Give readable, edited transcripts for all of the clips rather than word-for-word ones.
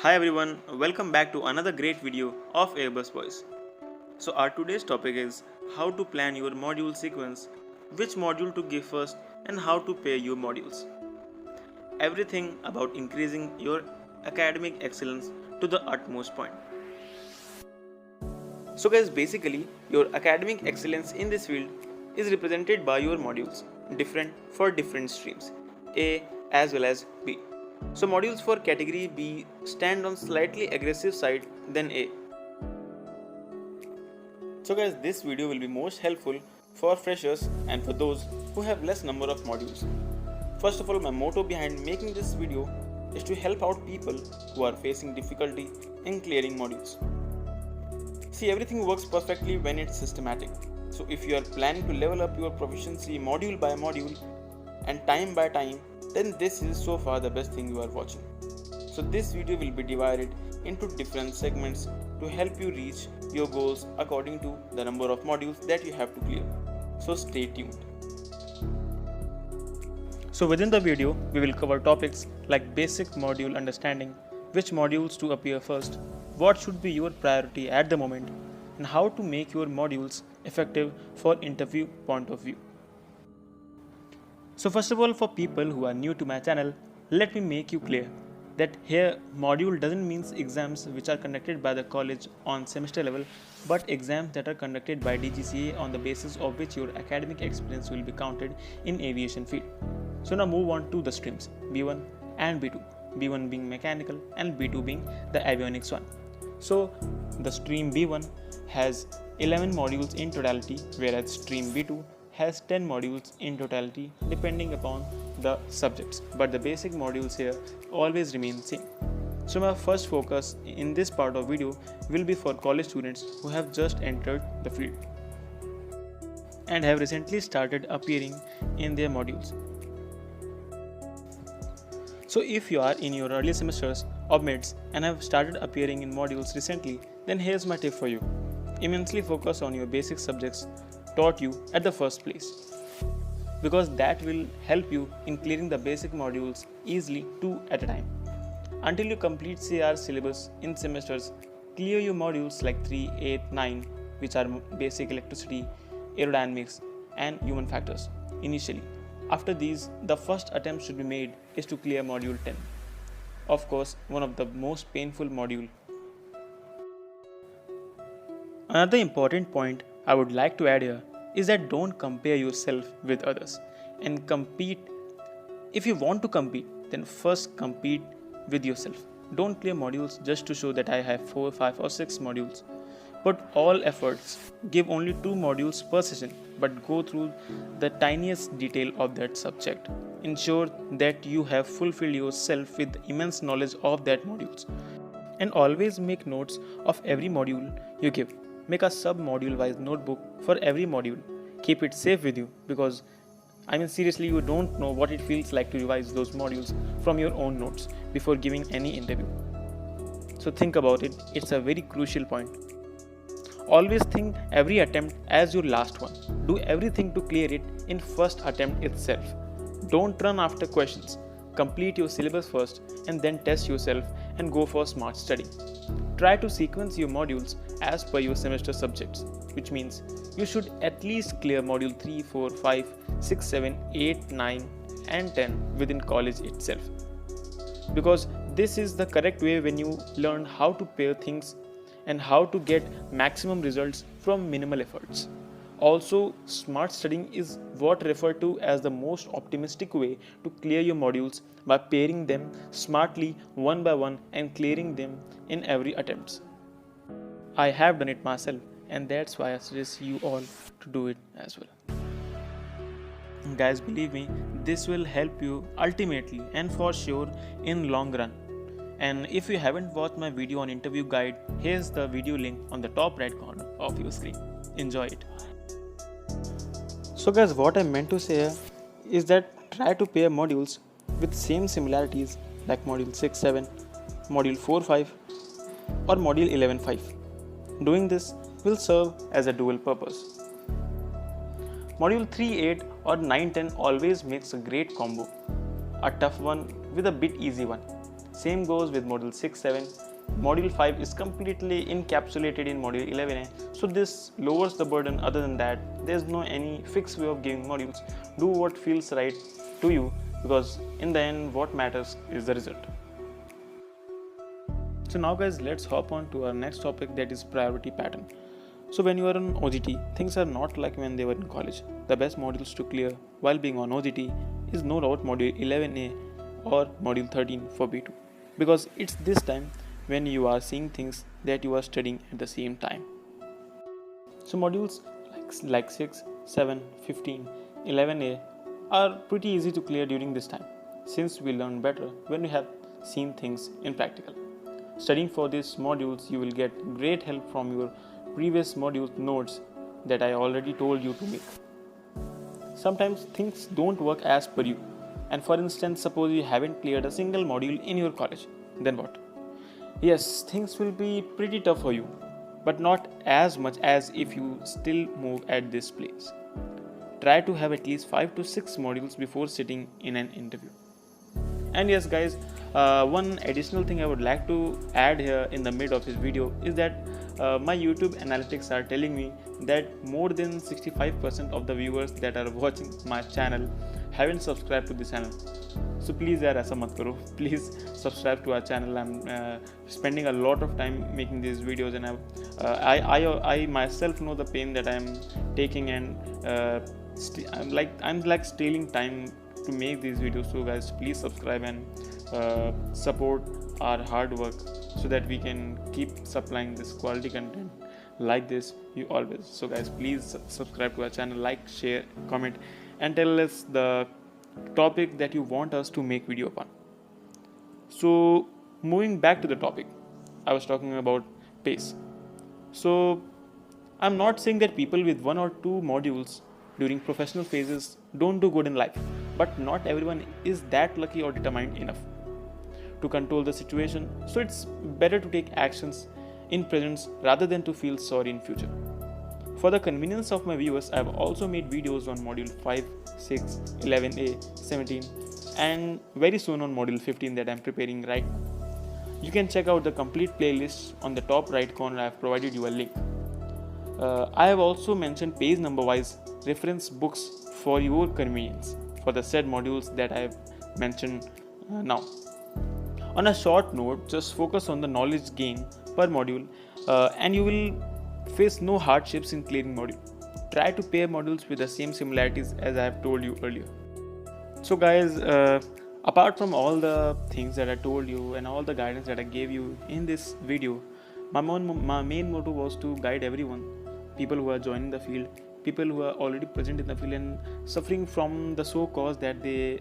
Hi everyone, welcome back to another great video of Airbus Voice. So our today's topic is how to plan your module sequence, which module to give first and how to pair your modules. Everything about increasing your academic excellence to the utmost point. So guys, basically your academic excellence in this field is represented by your modules, different for different streams, A as well as B. So modules for category B stand on slightly aggressive side than A. So guys, this video will be most helpful for freshers and for those who have less number of modules. First of all, my motto behind making this video is to help out people who are facing difficulty in clearing modules. See, everything works perfectly when it's systematic. So if you are planning to level up your proficiency module by module and time by time, then this is so far the best thing you are watching. So this video will be divided into different segments to help you reach your goals according to the number of modules that you have to clear. So stay tuned. So within the video, we will cover topics like basic module understanding, which modules to appear first, what should be your priority at the moment, and how to make your modules effective for interview point of view. So first of all, for people who are new to my channel, let me make you clear that here module doesn't mean exams which are conducted by the college on semester level, but exams that are conducted by DGCA on the basis of which your academic experience will be counted in aviation field. So now move on to the streams B1 and B2, B1 being mechanical and B2 being the avionics one. So the stream B1 has 11 modules in totality, whereas stream B2 has 10 modules in totality depending upon the subjects, but the basic modules here always remain same. So my first focus in this part of video will be for college students who have just entered the field and have recently started appearing in their modules. So if you are in your early semesters or mids and have started appearing in modules recently, then here's my tip for you. Immensely focus on your basic subjects taught you at the first place, because that will help you in clearing the basic modules easily 2 at a time. Until you complete CR syllabus in semesters, clear your modules like 3, 8, 9, which are basic electricity, aerodynamics and human factors initially. After these, the first attempt should be made is to clear module 10. Of course, one of the most painful module. Another important point I would like to add here is that don't compare yourself with others and compete. If you want to compete, then first compete with yourself. Don't clear modules just to show that I have 4, 5 or 6 modules. Put all efforts, give only 2 modules per session, but go through the tiniest detail of that subject. Ensure that you have fulfilled yourself with immense knowledge of that modules. And always make notes of every module you give. Make a sub-module wise notebook for every module. Keep it safe with you, because seriously, you don't know what it feels like to revise those modules from your own notes before giving any interview. So think about it, it's a very crucial point. Always think every attempt as your last one. Do everything to clear it in first attempt itself. Don't run after questions. Complete your syllabus first and then test yourself and go for smart study. Try to sequence your modules as per your semester subjects, which means you should at least clear module 3, 4, 5, 6, 7, 8, 9 and 10 within college itself. Because this is the correct way when you learn how to pair things and how to get maximum results from minimal efforts. Also, smart studying is what referred to as the most optimistic way to clear your modules by pairing them smartly one by one and clearing them in every attempt. I have done it myself, and that's why I suggest you all to do it as well. Guys, believe me, this will help you ultimately and for sure in long run. And if you haven't watched my video on interview guide, here's the video link on the top right corner of your screen. Enjoy it. So guys, what I meant to say is that try to pair modules with same similarities like module 6-7, module 4-5 or module 11-5. Doing this will serve as a dual purpose. Module 3-8 or 9-10 always makes a great combo, a tough one with a bit easy one. Same goes with module 6-7. Module 5 is completely encapsulated in module 11A, so this lowers the burden. Other than that, there's no any fixed way of giving modules. Do what feels right to you, because in the end what matters is the result. So now guys, let's hop on to our next topic, that is priority pattern. So when you are on OGT, things are not like when they were in college. The best modules to clear while being on OGT is no doubt module 11A or module 13 for B2, because it's this time when you are seeing things that you are studying at the same time. So modules like 6, 7, 15, 11A are pretty easy to clear during this time, since we learn better when we have seen things in practical. Studying for these modules, you will get great help from your previous module notes that I already told you to make. Sometimes things don't work as per you, and for instance, suppose you haven't cleared a single module in your college, then what? Yes, things will be pretty tough for you, but not as much as if you still move at this place. Try to have at least 5 to 6 modules before sitting in an interview. And yes guys, one additional thing I would like to add here in the mid of this video is that my YouTube analytics are telling me that more than 65% of the viewers that are watching my channel haven't subscribed to this channel. So please yaar aisa mat karo, please subscribe to our channel. I'm spending a lot of time making these videos, and I myself know the pain that I'm taking, and I'm like stealing time to make these videos. So guys, please subscribe and support our hard work so that we can keep supplying this quality content like this you always. So guys, please subscribe to our channel, like, share, comment, and tell us the topic that you want us to make video upon. So moving back to the topic, I was talking about pace. So I'm not saying that people with 1 or 2 modules during professional phases don't do good in life, but not everyone is that lucky or determined enough to control the situation. So it's better to take actions in present rather than to feel sorry in future. For the convenience of my viewers, I have also made videos on module 5, 6, 11A, 17, and very soon on module 15 that I am preparing right now. You can check out the complete playlist on the top right corner. I have provided you a link. I have also mentioned page number wise reference books for your convenience for the said modules that I have mentioned now. On a short note, just focus on the knowledge gain per module and you will face no hardships in clearing module. Try to pair modules with the same similarities as I have told you earlier. So guys, apart from all the things that I told you and all the guidance that I gave you in this video, my main motto was to guide everyone, people who are joining the field, people who are already present in the field and suffering from the so cause that they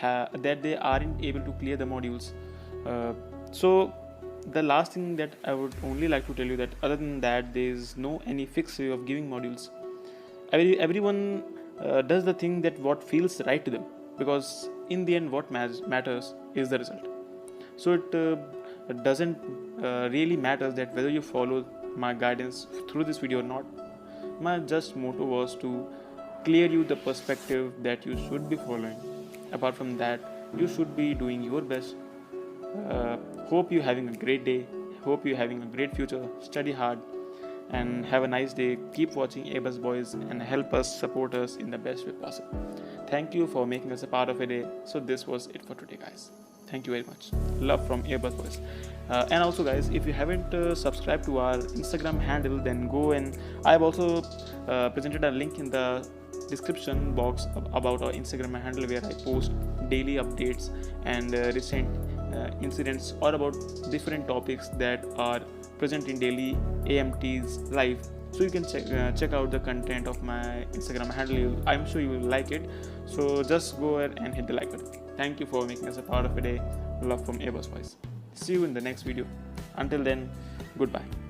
aren't able to clear the modules. So the last thing that I would only like to tell you that other than that, there is no any fixed way of giving modules. Everyone does the thing that what feels right to them, because in the end what matters is the result. So it doesn't really matter that whether you follow my guidance through this video or not. My just motto was to clear you the perspective that you should be following. Apart from that, you should be doing your best. Hope you're having a great day. Hope you're having a great future. Study hard and have a nice day. Keep watching A-Bus Boys and help us, support us in the best way possible. Thank you for making us a part of a day. So this was it for today, guys. Thank you very much. Love from A-Bus Boys. And also guys, if you haven't subscribed to our Instagram handle, then go, and I have also presented a link in the description box about our Instagram handle where I post daily updates and recent incidents or about different topics that are present in daily AMT's life. So you can check out the content of my Instagram handle. I'm sure you will like it. So just go ahead and hit the like button. Thank you for making us a part of a day. Love from A-Bus Boys. See you in the next video. Until then, goodbye.